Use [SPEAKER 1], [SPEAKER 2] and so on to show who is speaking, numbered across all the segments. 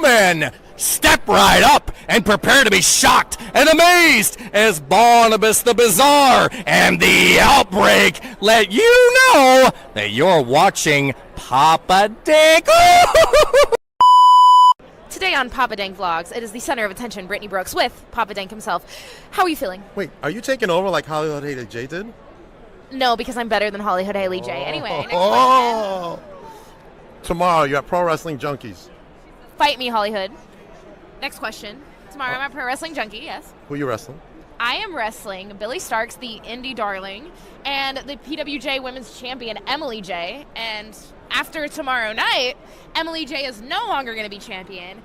[SPEAKER 1] gentlemen, step right up and prepare to be shocked and amazed as Barnabas the Bizarre and the Outbreak let you know that you're watching Papa Dink.
[SPEAKER 2] Today on Papa Dank Vlogs, it is the center of attention, Brittany Brooks, with Papa Dank himself. How are you feeling?
[SPEAKER 3] Wait, are you taking over like Hollywood Haley J did?
[SPEAKER 2] No, because I'm better than Hollywood Haley J. Anyway, next question.
[SPEAKER 3] Tomorrow, you're at Pro Wrestling Junkies.
[SPEAKER 2] Fight me, Hollywood. Next question. Tomorrow I'm at Pro Wrestling Junkie, yes.
[SPEAKER 3] Who are you wrestling?
[SPEAKER 2] I am wrestling Billy Starks, the indie darling, and the PWJ Women's Champion, Emily J. And after tomorrow night, Emily J is no longer going to be champion,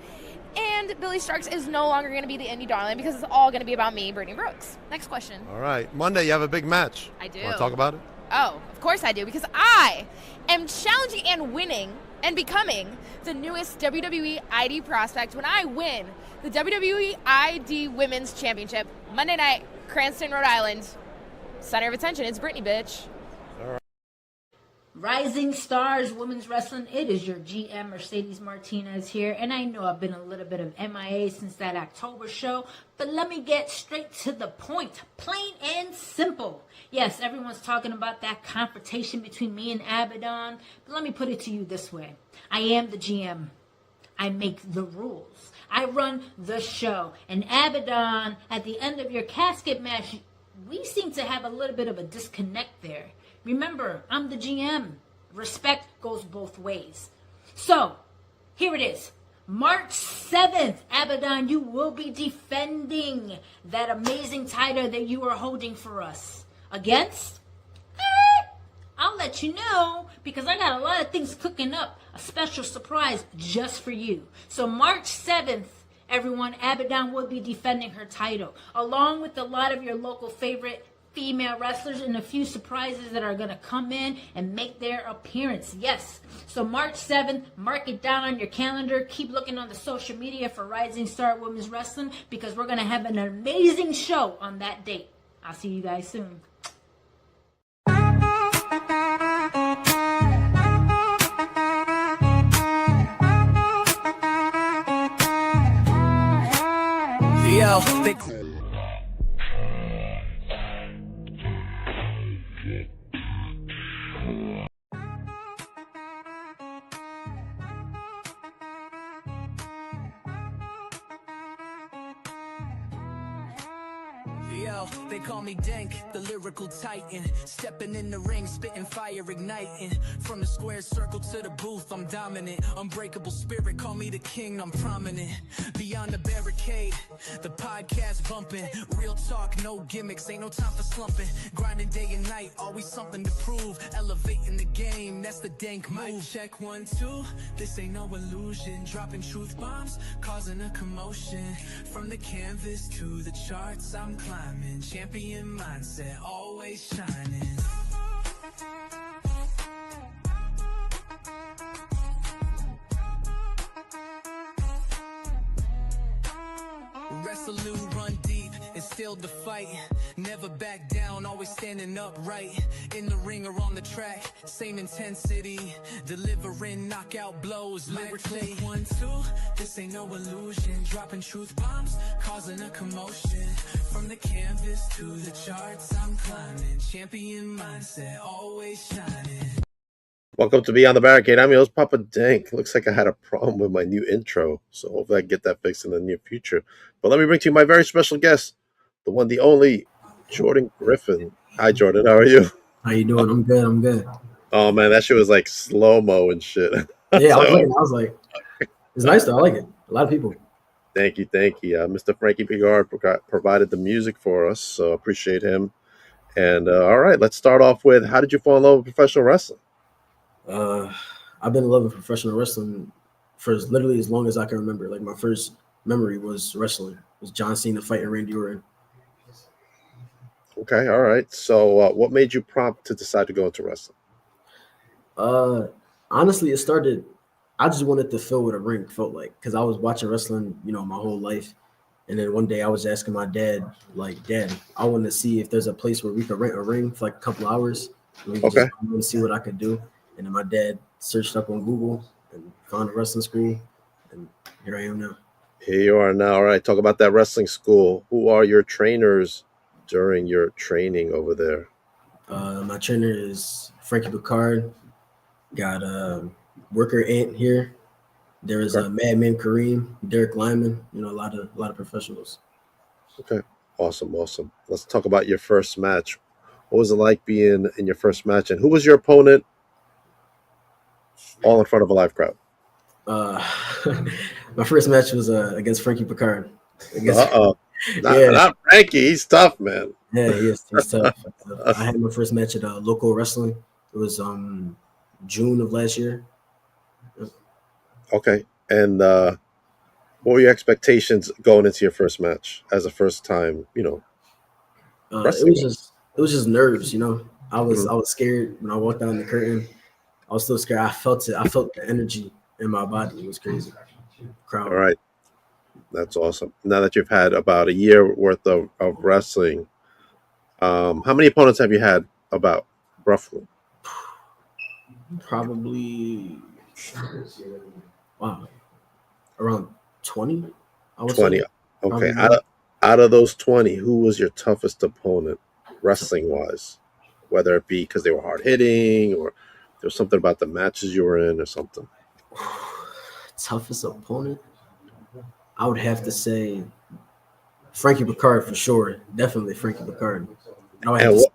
[SPEAKER 2] and Billy Starks is no longer going to be the indie darling because it's all going to be about me, Brittany Brooks. Next question.
[SPEAKER 3] All right. Monday, you have a big match.
[SPEAKER 2] I do.
[SPEAKER 3] Want to talk about it?
[SPEAKER 2] Oh, of course I do, because I am challenging and winning and becoming the newest WWE ID prospect when I win the WWE ID Women's Championship Monday night, Cranston, Rhode Island. Center of attention, it's Brittany, bitch.
[SPEAKER 4] Rising Stars Women's Wrestling, it is your GM Mercedes Martinez here, and I know I've been a little bit of MIA since that October show, but let me get straight to the point, plain and simple. Yes, everyone's talking about that confrontation between me and Abaddon, but let me put it to you this way. I am the GM. I make the rules. I run the show, and Abaddon, at the end of your casket match, we seem to have a little bit of a disconnect there. Remember, I'm the GM. Respect goes both ways. So, here it is. March 7th, Abaddon, you will be defending that amazing title that you are holding for us. Against? I'll let you know, because I got a lot of things cooking up. A special surprise just for you. So March 7th, everyone, Abaddon will be defending her title, along with a lot of your local favorite female wrestlers and a few surprises that are going to come in and make their appearance. Yes. So March 7th, mark it down on your calendar. Keep looking on the social media for Rising Star Women's Wrestling, because we're going to have an amazing show on that date. I'll see you guys soon.
[SPEAKER 1] Yo,
[SPEAKER 5] they call me Dank, the lyrical titan. Stepping in the ring, spitting fire, igniting. From the square circle to the booth, I'm dominant. Unbreakable spirit, call me the king, I'm prominent. Beyond the barricade, the podcast bumping. Real talk, no gimmicks, ain't no time for slumping. Grinding day and night, always something to prove. Elevating the game, that's the Dank move. Mic check 1, 2, this ain't no illusion. Dropping truth bombs, causing a commotion. From the canvas to the charts, I'm climbing. Champion mindset, always shining. Resolute, run deep, instilled the fight. Never back down, always standing upright. In the ring or on the track, same intensity. Delivering knockout blows lyrically. 1, 2, this ain't no illusion. Dropping truth bombs, causing a commotion. From the canvas to the charts, I'm climbing. Champion mindset, always shining.
[SPEAKER 3] Welcome to Beyond the Barricade. I'm your host, Papa Dank. Looks like I had a problem with my new intro, so hopefully I can get that fixed in the near future. But let me bring to you my very special guest, the one, the only, Jordan Griffin. Hi, Jordan. How are you?
[SPEAKER 6] How you doing? I'm good.
[SPEAKER 3] Oh, man, that shit was like slow-mo and shit.
[SPEAKER 6] Yeah, I was like, it's nice though. I like it. A lot of people.
[SPEAKER 3] Thank you. Mr. Frankie Pigard provided the music for us, so appreciate him. And all right, let's start off with, how did you fall in love with professional wrestling?
[SPEAKER 6] I've been in love with professional wrestling for literally as long as I can remember. Like, my first memory was wrestling. It was John Cena fighting Randy Orton.
[SPEAKER 3] Okay, all right. So what made you prompt to decide to go into wrestling?
[SPEAKER 6] Honestly, it started, I just wanted to feel what a ring felt like, because I was watching wrestling, my whole life. And then one day I was asking my dad, like, Dad, I want to see if there's a place where we could rent a ring for like a couple hours. And we could just come and see what I could do. And then my dad searched up on Google and found a wrestling school. and here I am now.
[SPEAKER 3] Here you are now. All right, talk about that wrestling school. Who are your trainers during your training over there?
[SPEAKER 6] My trainer is Frankie Picard. Got Worker Ant here. There is
[SPEAKER 3] Okay.
[SPEAKER 6] Madman Kareem, Derek Lyman. You know, a lot of professionals.
[SPEAKER 3] Okay. Awesome. Awesome. Let's talk about your first match. What was it like being in your first match, and who was your opponent? All in front of a live crowd.
[SPEAKER 6] Uh, my first match was against Frankie Picard.
[SPEAKER 3] Uh oh.
[SPEAKER 6] Yeah,
[SPEAKER 3] Not Frankie. He's tough, man.
[SPEAKER 6] yeah, he's tough. I had my first match at local wrestling. It was June of last year.
[SPEAKER 3] Okay. And what were your expectations going into your first match as a first time,
[SPEAKER 6] It
[SPEAKER 3] wrestling?
[SPEAKER 6] was just nerves, you know. I was
[SPEAKER 3] Mhm.
[SPEAKER 6] scared when I walked down the curtain. I was still scared. I felt it. I felt the energy in my body. It was crazy.
[SPEAKER 3] All
[SPEAKER 6] Crowd.
[SPEAKER 3] right. That's awesome. Now that you've had about a year worth of wrestling, how many opponents have you had about roughly?
[SPEAKER 6] Probably wow. Around 20, I would
[SPEAKER 3] 20.
[SPEAKER 6] say.
[SPEAKER 3] Okay.
[SPEAKER 6] Probably more.
[SPEAKER 3] Out of those 20, who was your toughest opponent wrestling wise? Whether it be because they were hard hitting or there was something about the matches you were in or something.
[SPEAKER 6] Toughest opponent? I would have to say Frankie Picard for sure. Definitely Frankie Picard. I would have
[SPEAKER 3] And
[SPEAKER 6] to say,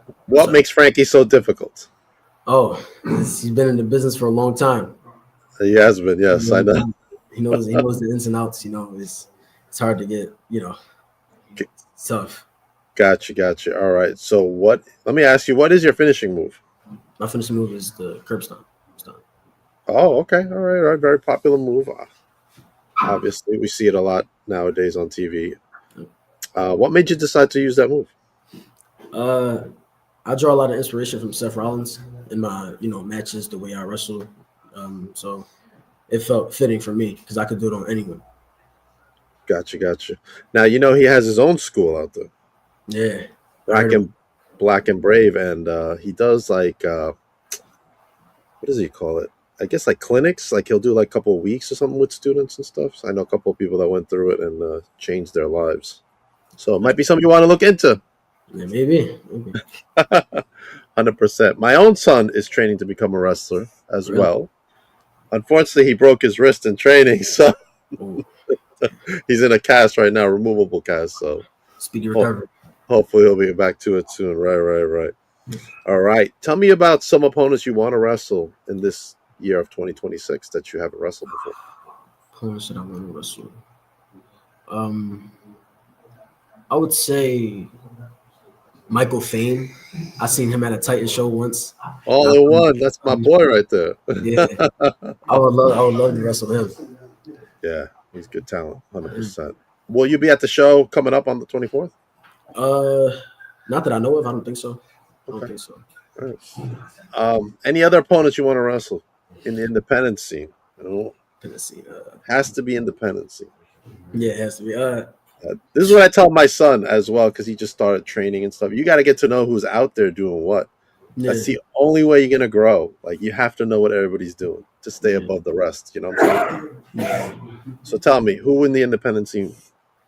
[SPEAKER 6] I'm
[SPEAKER 3] what
[SPEAKER 6] sorry.
[SPEAKER 3] makes Frankie so difficult?
[SPEAKER 6] Oh, he's been in the business for a long time.
[SPEAKER 3] He has been, yes, I know.
[SPEAKER 6] He knows the ins and outs. You know, it's hard to get. You know, it's tough.
[SPEAKER 3] Gotcha. All right. So let me ask you, what is your finishing move?
[SPEAKER 6] My finishing move is the curb stomp. Stomp.
[SPEAKER 3] Oh, okay. All right. Very popular move. Obviously, we see it a lot nowadays on TV. What made you decide to use that move?
[SPEAKER 6] Uh, I draw a lot of inspiration from Seth Rollins in my matches, the way I wrestle. So it felt fitting for me because I could do it on anyone.
[SPEAKER 3] Gotcha. Now he has his own school out there,
[SPEAKER 6] Yeah, I
[SPEAKER 3] Black
[SPEAKER 6] heard
[SPEAKER 3] and Black and Brave, and he does like what does he call it? I guess like clinics. Like he'll do like a couple of weeks or something with students and stuff. So I know a couple of people that went through it and changed their lives. So it might be something you want to look into.
[SPEAKER 6] yeah, maybe.
[SPEAKER 3] 100%. My own son is training to become a wrestler as
[SPEAKER 6] Really?
[SPEAKER 3] well. Unfortunately, he broke his wrist in training, so
[SPEAKER 6] Oh,
[SPEAKER 3] he's in a cast right now, removable cast. So
[SPEAKER 6] speedy recovery.
[SPEAKER 3] hopefully he'll be back to it soon. Right. All right. Tell me about some opponents you want to wrestle in this year of 2026 that you haven't wrestled before.
[SPEAKER 6] Who should I want to wrestle? I would say Michael Fane. I seen him at a Titan show once.
[SPEAKER 3] All in one. That's my boy right there.
[SPEAKER 6] Yeah, I would love to wrestle him.
[SPEAKER 3] Yeah, he's good talent. 100%. Will you be at the show coming up on the 24th?
[SPEAKER 6] Not that I know of. I don't think so. I don't
[SPEAKER 3] Okay.
[SPEAKER 6] think so.
[SPEAKER 3] All right. Any other opponents you want to wrestle in the independent scene?
[SPEAKER 6] Tennessee.
[SPEAKER 3] Has to be independent scene.
[SPEAKER 6] Yeah, it has to be.
[SPEAKER 3] This is what I tell my son as well because he just started training and stuff. You got to get to know who's out there doing what.
[SPEAKER 6] Yeah.
[SPEAKER 3] That's the only way you're gonna grow. Like you have to know what everybody's doing to stay above the rest. You know what I'm saying? So tell me, who in the independent scene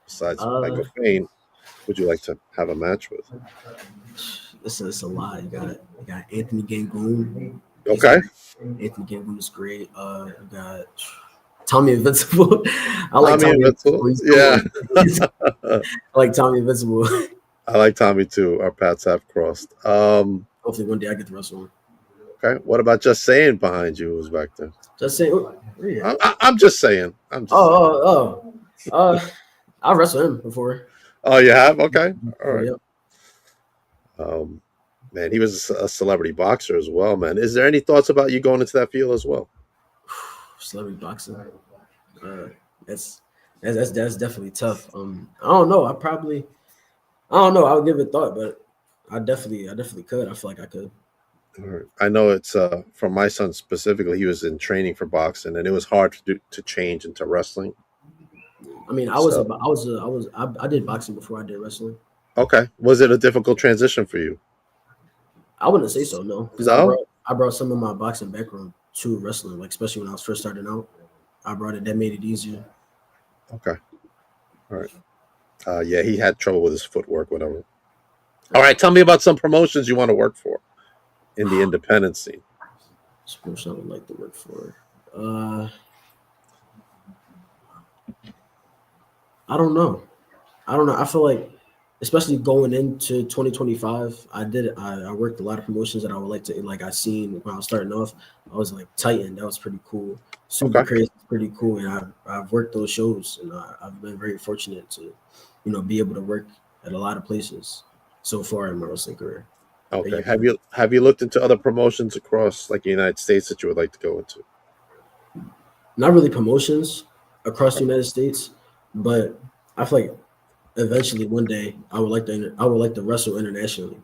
[SPEAKER 3] besides Michael Fane would you like to have a match with?
[SPEAKER 6] It's a lot. You got Anthony Gangoon.
[SPEAKER 3] Okay.
[SPEAKER 6] Anthony Gangoon is great. You got Tommy Invincible. I like
[SPEAKER 3] Tommy
[SPEAKER 6] Tommy
[SPEAKER 3] Invincible.
[SPEAKER 6] He's
[SPEAKER 3] Yeah.
[SPEAKER 6] cool. I like Tommy Invincible.
[SPEAKER 3] I like Tommy too. Our paths have crossed.
[SPEAKER 6] Hopefully one day I get to wrestle him.
[SPEAKER 3] Okay. What about Just Saying behind you? Who's back there?
[SPEAKER 6] Just saying. Yeah.
[SPEAKER 3] I'm just saying.
[SPEAKER 6] I wrestled him before.
[SPEAKER 3] Oh, you have? Okay. All right.
[SPEAKER 6] Yep.
[SPEAKER 3] Man, he was a celebrity boxer as well, man. Is there any thoughts about you going into that field as well?
[SPEAKER 6] Celebrity boxing. That's definitely tough. I don't know. I don't know. I would give it a thought, but I definitely could. I feel like I could.
[SPEAKER 3] All right. I know it's for my son specifically. He was in training for boxing, and it was hard to change into wrestling.
[SPEAKER 6] I mean, I did boxing before I did wrestling.
[SPEAKER 3] Okay. Was it a difficult transition for you?
[SPEAKER 6] I wouldn't say so, no. Because
[SPEAKER 3] No?
[SPEAKER 6] I brought some of my boxing background to wrestling, like especially when I was first starting out. I brought it. That made it easier.
[SPEAKER 3] Okay. All right. Yeah, he had trouble with his footwork, whatever. All right, tell me about some promotions you want to work for in the independent scene.
[SPEAKER 6] Sports I would like to work for. I don't know. I feel like, especially going into 2025, I worked a lot of promotions that I would like to, like I seen when I was starting off. I was like Titan, that was pretty cool. Super
[SPEAKER 3] Okay.
[SPEAKER 6] Crazy, pretty cool, and I've worked those shows, and I've been very fortunate to, be able to work at a lot of places so far in my wrestling career.
[SPEAKER 3] Okay. Have you looked into other promotions across like the United States that you would like to go into?
[SPEAKER 6] Not really promotions across the United States, but I feel like eventually one day I would like to wrestle internationally,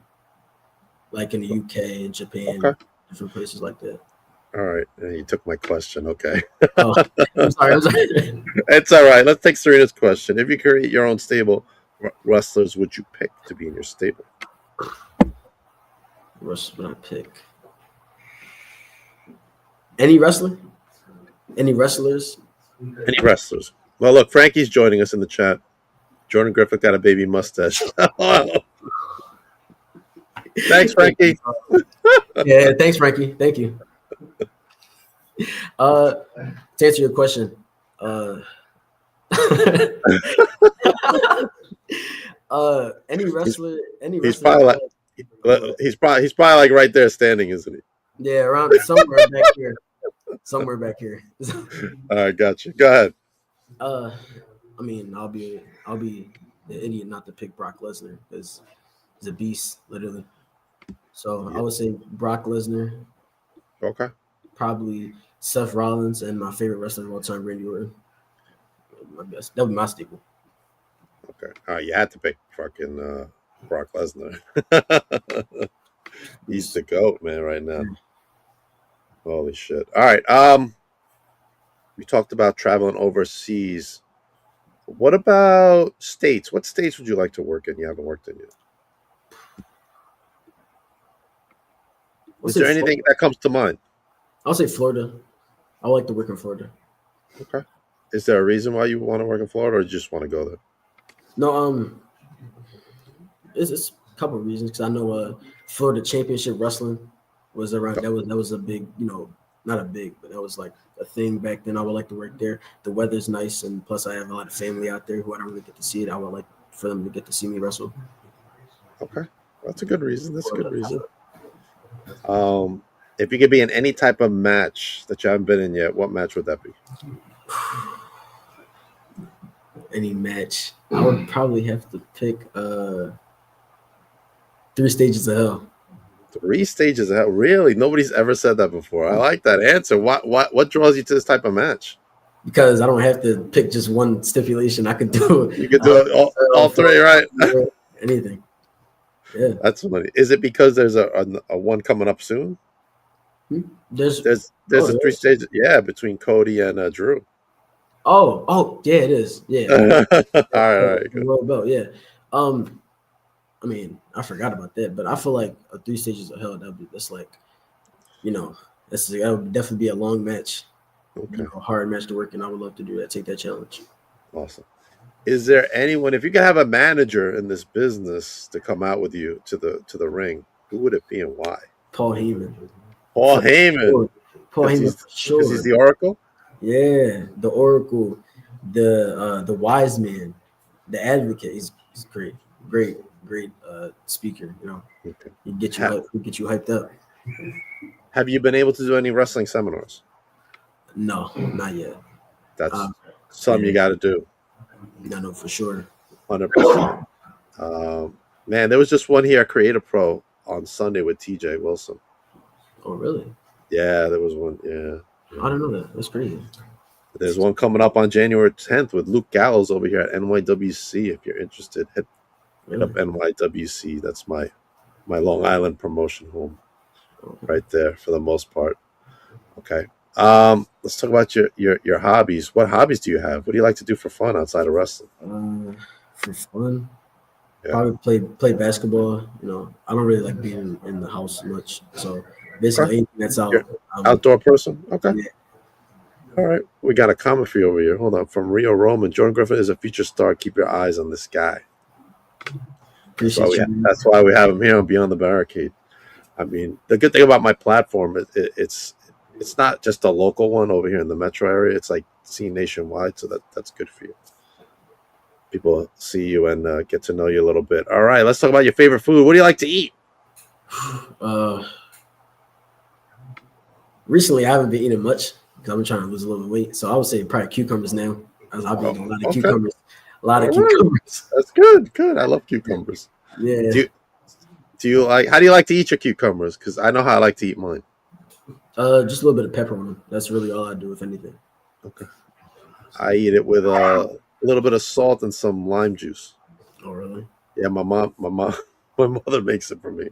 [SPEAKER 6] like in the UK and Japan,
[SPEAKER 3] Okay.
[SPEAKER 6] different places like that.
[SPEAKER 3] All right. You took my question. Okay.
[SPEAKER 6] Oh, I'm sorry.
[SPEAKER 3] It's all right. Let's take Serena's question. If you create your own stable, wrestlers would you pick to be in your stable?
[SPEAKER 6] Wrestlers would I pick? Any wrestler? Any wrestlers?
[SPEAKER 3] Any wrestlers? Well, look, Frankie's joining us in the chat. Jordan Griffin got a baby mustache. Thanks, Frankie.
[SPEAKER 6] Yeah, thanks, Frankie. Thank you. To answer your question, any wrestler,
[SPEAKER 3] He's probably like right there standing, isn't he?
[SPEAKER 6] Yeah, around somewhere back here. Somewhere back here.
[SPEAKER 3] All right, gotcha. Go ahead.
[SPEAKER 6] I mean, I'll be the idiot not to pick Brock Lesnar because he's a beast, literally. So I would say Brock Lesnar.
[SPEAKER 3] Okay.
[SPEAKER 6] Probably Seth Rollins and my favorite wrestler of all time, Randy Orton. That would be my staple.
[SPEAKER 3] Okay. You had to pick fucking Brock Lesnar. He's the GOAT, man, right now. Holy shit. All right. We talked about traveling overseas. What about states? What states would you like to work in? You haven't worked in yet. Is there anything that comes to mind?
[SPEAKER 6] I'll say Florida. I like to work in Florida.
[SPEAKER 3] Okay. Is there a reason why you want to work in Florida, or you just want to go there?
[SPEAKER 6] No, it's a couple of reasons because I know Florida Championship Wrestling was around. That was a big, not a big, but that was like a thing back then. I would like to work there. The weather's nice, and plus I have a lot of family out there who I don't really get to see it. I would like for them to get to see me wrestle.
[SPEAKER 3] Okay, that's a good reason. That's a good reason. If you could be in any type of match that you haven't been in yet, what match would that be?
[SPEAKER 6] Any match, I would probably have to pick 3 Stages of Hell.
[SPEAKER 3] 3 Stages of Hell? Really? Nobody's ever said that before. I like that answer. What draws you to this type of match?
[SPEAKER 6] Because I don't have to pick just one stipulation. I could do it.
[SPEAKER 3] You could do it all 3, right?
[SPEAKER 6] Anything. Yeah.
[SPEAKER 3] That's funny. Is it because there's a one coming up soon? There's a 3 stages. Yeah, between Cody and Drew.
[SPEAKER 6] Oh, yeah, it is. Yeah.
[SPEAKER 3] all right.
[SPEAKER 6] Royal Belt, yeah. I mean, I forgot about that, but I feel like a 3 Stages of Hell. That's like, that would definitely be a long match.
[SPEAKER 3] Okay.
[SPEAKER 6] A hard match to work in. I would love to do that. Take that challenge.
[SPEAKER 3] Awesome. Is there anyone, if you could have a manager in this business to come out with you to the ring, who would it be and why?
[SPEAKER 6] Paul Heyman.
[SPEAKER 3] Paul Heyman.
[SPEAKER 6] Paul Heyman, for sure.
[SPEAKER 3] Because he's the Oracle?
[SPEAKER 6] Yeah, the Oracle, the wise man, the advocate. He's great speaker.
[SPEAKER 3] Okay.
[SPEAKER 6] He get you hyped up.
[SPEAKER 3] Have you been able to do any wrestling seminars?
[SPEAKER 6] No, not yet.
[SPEAKER 3] That's something you got to do.
[SPEAKER 6] No, for sure.
[SPEAKER 3] 100%. Man, there was just one here at Creative Pro on Sunday with TJ Wilson.
[SPEAKER 6] Oh, really?
[SPEAKER 3] Yeah, there was one. Yeah.
[SPEAKER 6] I don't know that. That's crazy.
[SPEAKER 3] There's one coming up on January 10th with Luke Gallows over here at NYWC. If you're interested, hit up NYWC. That's my Long Island promotion home, right there for the most part. Okay. Let's talk about your hobbies. What hobbies do you have? What do you like to do for fun outside of wrestling?
[SPEAKER 6] For fun, probably play basketball. I don't really like being in the house much, so basically anything that's out.
[SPEAKER 3] Outdoor person. Okay.
[SPEAKER 6] Yeah.
[SPEAKER 3] All right, we got a comment for you over here. Hold on, from Rio Roman. Jordan Griffin is a future star. Keep your eyes on this guy.
[SPEAKER 6] Appreciate you.
[SPEAKER 3] That's why we have him here on Beyond the Barricade. I mean, the good thing about my platform is it's not just a local one over here in the metro area. It's like seen nationwide, so that's good for you. People see you and get to know you a little bit. All right, let's talk about your favorite food. What do you like to eat?
[SPEAKER 6] Recently, I haven't been eating much because I've been trying to lose a little weight. So I would say probably cucumbers now. I've been eating a lot of cucumbers. A lot of cucumbers.
[SPEAKER 3] That's good. Good. I love cucumbers.
[SPEAKER 6] Yeah.
[SPEAKER 3] Do you like? How do you like to eat your cucumbers? Because I know how I like to eat mine.
[SPEAKER 6] Just a little bit of pepper on them. That's really all I do, if anything.
[SPEAKER 3] Okay. I eat it with a little bit of salt and some lime juice.
[SPEAKER 6] Oh, really?
[SPEAKER 3] Yeah, my mother makes it for me.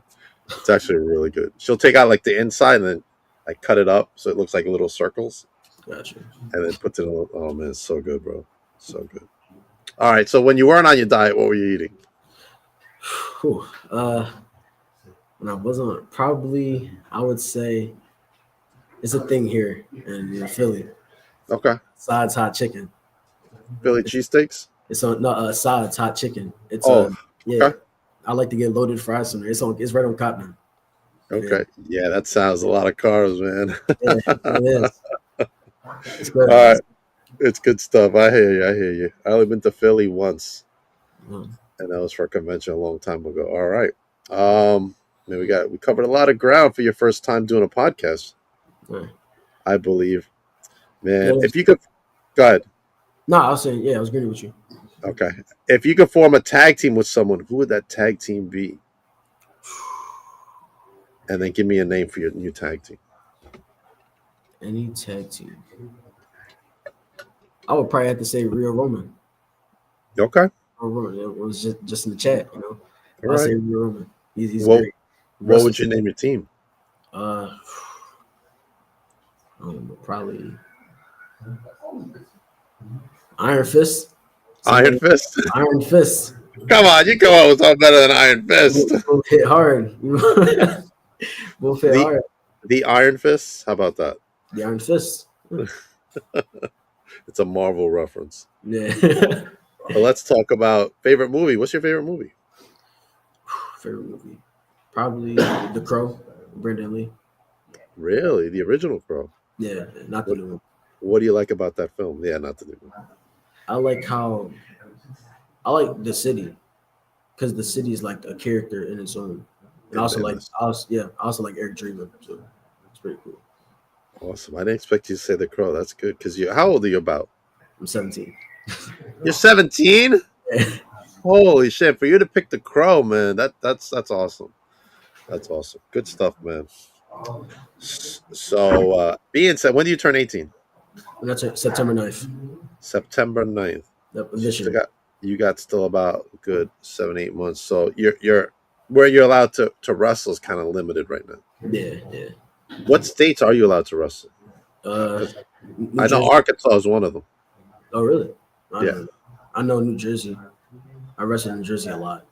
[SPEAKER 3] It's actually really good. She'll take out like the inside and then I cut it up so it looks like little circles.
[SPEAKER 6] Gotcha.
[SPEAKER 3] And then puts it in. Oh man, it's so good, bro. So good. All right. So when you weren't on your diet, what were you eating?
[SPEAKER 6] Whew. When I wasn't, probably I would say it's a thing here in Philly.
[SPEAKER 3] Okay.
[SPEAKER 6] Sides hot chicken.
[SPEAKER 3] Philly cheesesteaks?
[SPEAKER 6] It's on Sides hot chicken. It's yeah.
[SPEAKER 3] Okay.
[SPEAKER 6] I like to get loaded fries from there. It's right on Cotton.
[SPEAKER 3] Okay. Yeah, that sounds a lot of carbs, man.
[SPEAKER 6] Yeah, it is. It's good.
[SPEAKER 3] All right. It's good stuff. I hear you. I only been to Philly once. And that was for a convention a long time ago. All right. Man, we covered a lot of ground for your first time doing a podcast.
[SPEAKER 6] Right.
[SPEAKER 3] I believe. Man, if you could go ahead.
[SPEAKER 6] No, I was saying, yeah, I was agreeing with you.
[SPEAKER 3] Okay. If you could form a tag team with someone, who would that tag team be? And then give me a name for your new tag team.
[SPEAKER 6] Any tag team. I would probably have to say Rio Roman.
[SPEAKER 3] Okay.
[SPEAKER 6] It was just in the chat, you know.
[SPEAKER 3] All
[SPEAKER 6] I'll
[SPEAKER 3] right.
[SPEAKER 6] say Rio Roman. He's
[SPEAKER 3] What
[SPEAKER 6] great.
[SPEAKER 3] would you name your team?
[SPEAKER 6] I don't know, probably Iron Fist.
[SPEAKER 3] Iron Fist.
[SPEAKER 6] Iron Fist.
[SPEAKER 3] Come on, you come up with something better than Iron Fist.
[SPEAKER 6] Both hit hard. Both hit hard.
[SPEAKER 3] The Iron Fist? How about that?
[SPEAKER 6] The Iron Fist.
[SPEAKER 3] It's a Marvel reference.
[SPEAKER 6] Yeah.
[SPEAKER 3] But let's talk about favorite movie. What's your favorite movie?
[SPEAKER 6] Favorite movie. Probably The Crow, Brendan Lee.
[SPEAKER 3] Really? The original Crow?
[SPEAKER 6] Yeah, not the new one.
[SPEAKER 3] What do you like about that film? Yeah, not the new one.
[SPEAKER 6] I like the city, because the city is like a character in its own. And I also like Eric Dreamer, so it's pretty cool.
[SPEAKER 3] Awesome. I didn't expect you to say The Crow. That's good. Because how old are you about?
[SPEAKER 6] I'm 17.
[SPEAKER 3] You're 17? Holy shit! For you to pick The Crow, man, that's awesome. That's awesome. Good stuff, man. So, being said, when do you turn 18?
[SPEAKER 6] That's it, September 9th.
[SPEAKER 3] September 9th.
[SPEAKER 6] Yep, this year.
[SPEAKER 3] You got still about a good 7-8 months. So you're where you're allowed to wrestle is kind of limited right now.
[SPEAKER 6] Yeah.
[SPEAKER 3] What states are you allowed to wrestle? I know Arkansas is one of them.
[SPEAKER 6] Oh, really?
[SPEAKER 3] Yeah.
[SPEAKER 6] I know New Jersey. I wrestle in New Jersey a lot.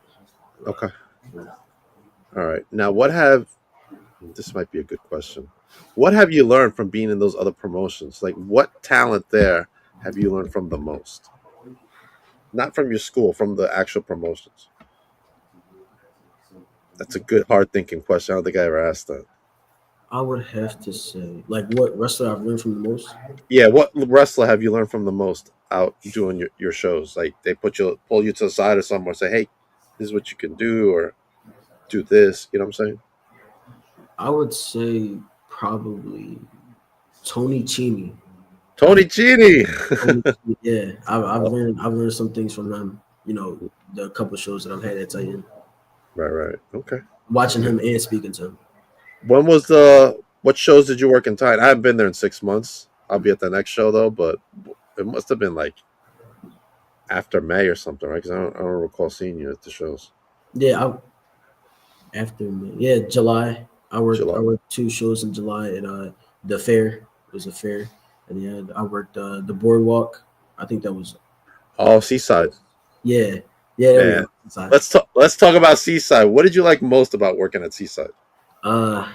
[SPEAKER 3] Okay. All right. Now, this might be a good question. What have you learned from being in those other promotions? Like, what talent there have you learned from the most? Not from your school, from the actual promotions. That's a good, hard-thinking question. I don't think I ever asked that.
[SPEAKER 6] I would have to say, like, what wrestler I've learned from the most?
[SPEAKER 3] Yeah, what wrestler have you learned from the most out doing your shows? Like, they pull you to the side or somewhere, say, hey, this is what you can do, or do this. You know what I'm saying?
[SPEAKER 6] I would say probably Tony Cini.
[SPEAKER 3] Tony Cini.
[SPEAKER 6] Yeah, I've learned some things from them. You know, the couple of shows that I've had at Titan.
[SPEAKER 3] Right. Okay.
[SPEAKER 6] Watching him and speaking to him.
[SPEAKER 3] When was what shows did you work in Titan? I haven't been there in 6 months. I'll be at the next show though, but it must have been like after May or something, right? Because I don't recall seeing you at the shows.
[SPEAKER 6] Yeah, after May. Yeah, July. I worked 2 shows in July at the fair. It was a fair, and yeah, I worked the boardwalk. I think that was.
[SPEAKER 3] Oh, Seaside.
[SPEAKER 6] Yeah. There we go.
[SPEAKER 3] Let's talk about Seaside. What did you like most about working at Seaside?
[SPEAKER 6] I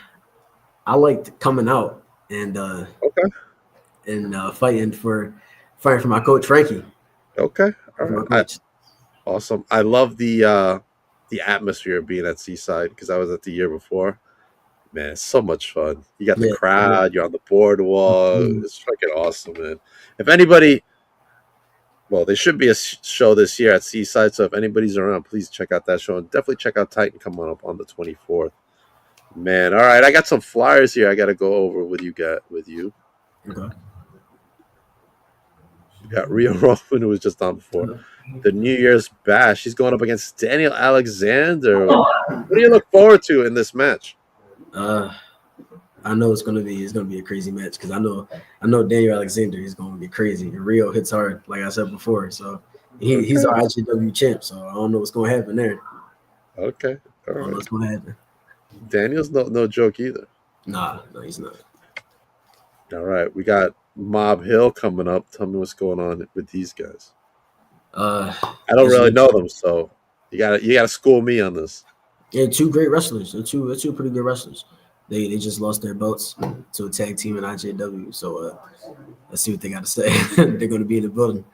[SPEAKER 6] liked coming out and
[SPEAKER 3] okay.
[SPEAKER 6] and fighting for my coach Frankie.
[SPEAKER 3] Okay, all
[SPEAKER 6] For my
[SPEAKER 3] right.
[SPEAKER 6] coach.
[SPEAKER 3] Awesome. I love the atmosphere of being at Seaside because I was at the year before. Man, it's so much fun. You got the
[SPEAKER 6] Yeah.
[SPEAKER 3] crowd, you're on the boardwalk.
[SPEAKER 6] Mhm.
[SPEAKER 3] It's fucking awesome, man. If anybody, well, there should be a show this year at Seaside, so if anybody's around, please check out that show and definitely check out Titan coming up on the 24th. Man, all right, I got some flyers here. I got to go over with you.
[SPEAKER 6] Okay.
[SPEAKER 3] We got Rio Roman, who was just on before. The New Year's Bash. He's going up against Daniel Alexander. What do you look forward to in this match?
[SPEAKER 6] I know it's gonna be a crazy match because I know Daniel Alexander is gonna be crazy. Rio hits hard, like I said before. So he's our IGW champ. So I don't know what's gonna happen there.
[SPEAKER 3] Okay, all
[SPEAKER 6] I don't know
[SPEAKER 3] right.
[SPEAKER 6] what's gonna happen.
[SPEAKER 3] Daniel's no joke either.
[SPEAKER 6] No, he's not.
[SPEAKER 3] All right, we got Mob Hill coming up. Tell me what's going on with these guys. I don't really know them, so you gotta school me on this.
[SPEAKER 6] Yeah, two great wrestlers. They're two pretty good wrestlers. They just lost their belts to a tag team in IJW. So let's see what they got to say. They're going to be in the building.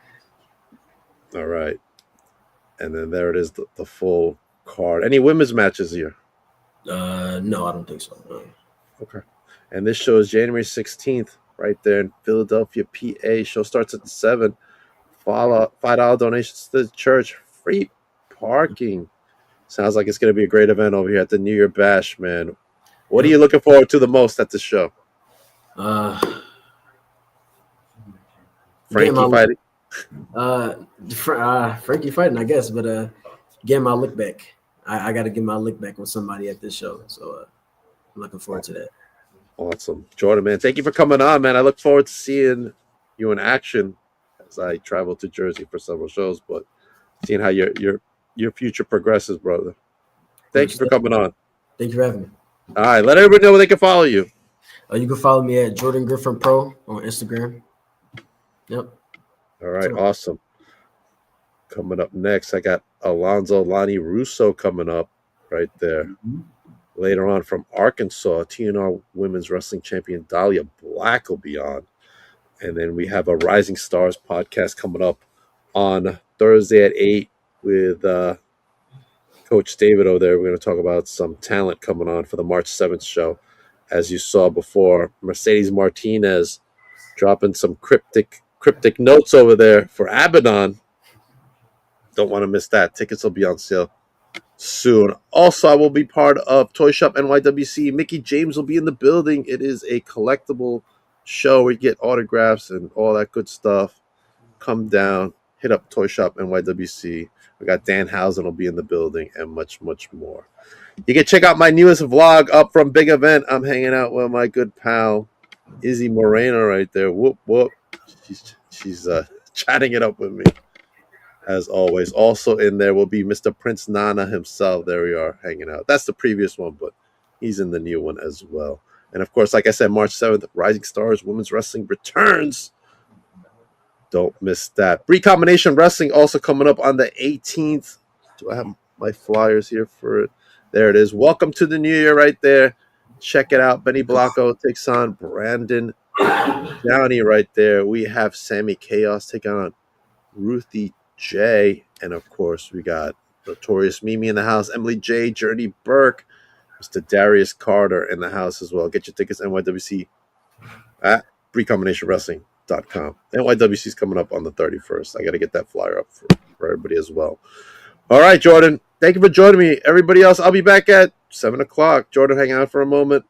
[SPEAKER 3] All right, and then there it is, the full card. Any women's matches here?
[SPEAKER 6] No, I don't think so. No.
[SPEAKER 3] Okay, and this show is January 16th, right there in Philadelphia, PA. Show starts at 7. $5 donations to the church. Free parking. Sounds like it's going to be a great event over here at the New Year Bash, man. What are you looking forward to the most at the show? Frankie fighting?
[SPEAKER 6] Frankie fighting, I guess, but getting my lick back. I got to get my lick back with somebody at this show. So I'm looking forward to that.
[SPEAKER 3] Awesome. Jordan, man, thank you for coming on, man. I look forward to seeing you in action as I travel to Jersey for several shows, but seeing how your future progresses, brother. Thank you for coming on.
[SPEAKER 6] Thank you for having me.
[SPEAKER 3] All right, let everybody know where they can follow you.
[SPEAKER 6] You can follow me at Jordan Griffin Pro on Instagram. Yep.
[SPEAKER 3] All right, awesome. Coming up next, I got Alonzo Lonnie Russo coming up right there.
[SPEAKER 6] Mm-hmm.
[SPEAKER 3] Later on from Arkansas, TNR Women's Wrestling Champion Dahlia Black will be on. And then we have a Rising Stars podcast coming up on Thursday at 8 with Coach David over there. We're going to talk about some talent coming on for the March 7th show. As you saw before, Mercedes Martinez dropping some cryptic notes over there for Abaddon. Don't want to miss that. Tickets will be on sale soon. Also, I will be part of Toy Shop NYWC. Mickey James will be in the building. It is a collectible show where you get autographs and all that good stuff. Come down, hit up Toy Shop NYWC. We got Dan Housen will be in the building and much, much more. You can check out my newest vlog up from Big Event. I'm hanging out with my good pal, Izzy Moreno right there. Whoop, whoop. She's chatting it up with me, as always. Also in there will be Mr. Prince Nana himself. There we are, hanging out. That's the previous one, but he's in the new one as well. And, of course, like I said, March 7th, Rising Stars Women's Wrestling returns. Don't miss that. Recombination Wrestling also coming up on the 18th. Do I have my flyers here for it? There it is. Welcome to the new year right there. Check it out. Benny Blanco takes on Brandon Downey right there. We have Sammy Chaos taking on Ruthie J. And, of course, we got Notorious Mimi in the house, Emily J., Journey Burke, Mr. Darius Carter in the house as well. Get your tickets, NYWC, at recombinationwrestling.com. NYWC is coming up on the 31st. I got to get that flyer up for everybody as well. All right, Jordan. Thank you for joining me. Everybody else, I'll be back at 7 o'clock. Jordan, hang out for a moment.